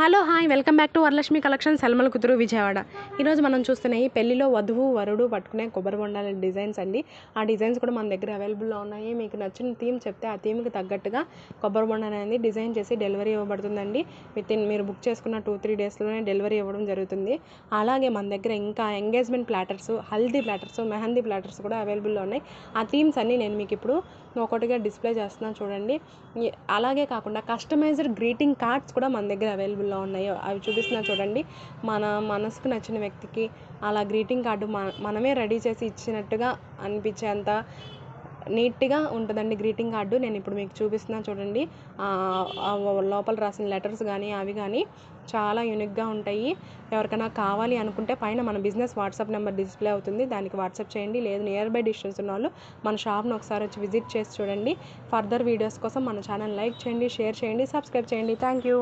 Hello hi welcome back to Varalakshmi collection సెల్మల కుతురు విజయవాడ. ఈరోజు మనం చూస్తున్నాయి పెళ్లిలో వధువు వరుడు పట్టుకునే కొబ్బరి బొండాల డిజైన్స్ అండి. ఆ డిజైన్స్ కూడా మన దగ్గర అవైలబుల్లో ఉన్నాయి. మీకు నచ్చిన థీమ్ చెప్తే ఆ థీమ్కి తగ్గట్టుగా కొబ్బరి బొండాలు అనేది డిజైన్ చేసి డెలివరీ ఇవ్వబడుతుందండి. మీరు బుక్ చేసుకున్న 2-3 డేస్లోనే డెలివరీ ఇవ్వడం జరుగుతుంది. అలాగే మన దగ్గర ఇంకా engagement platters, haldi platters, mehndi platters కూడా అవైలబుల్లో ఉన్నాయి. ఆ థీమ్స్ అన్నీ నేను మీకు ఇప్పుడు ఒకటిగా డిస్ప్లే చేస్తున్నాను చూడండి. అలాగే కాకుండా కస్టమైజ్డ్ గ్రీటింగ్ కార్డ్స్ కూడా మన దగ్గర అవైలబుల్లో ఉన్నాయి. అవి చూపిస్తున్నా చూడండి. మన మనసుకు నచ్చిన వ్యక్తికి అలా గ్రీటింగ్ కార్డు మనమే రెడీ చేసి ఇచ్చినట్టుగా అనిపించేంత నీట్గా ఉంటుందండి గ్రీటింగ్ కార్డు. నేను ఇప్పుడు మీకు చూపిస్తున్నా చూడండి. లోపల రాసిన లెటర్స్ కానీ అవి కానీ చాలా యూనిక్గా ఉంటాయి. ఎవరికైనా కావాలి అనుకుంటే పైన మన బిజినెస్ వాట్సాప్ నెంబర్ డిస్ప్లే అవుతుంది, దానికి వాట్సాప్ చేయండి. లేదు నియర్ బై డిస్టెన్స్ ఉన్న వాళ్ళు మన షాప్ను ఒకసారి వచ్చి విజిట్ చేసి చూడండి. ఫర్దర్ వీడియోస్ కోసం మన ఛానల్ లైక్ చేయండి, షేర్ చేయండి, సబ్స్క్రైబ్ చేయండి. Thank you.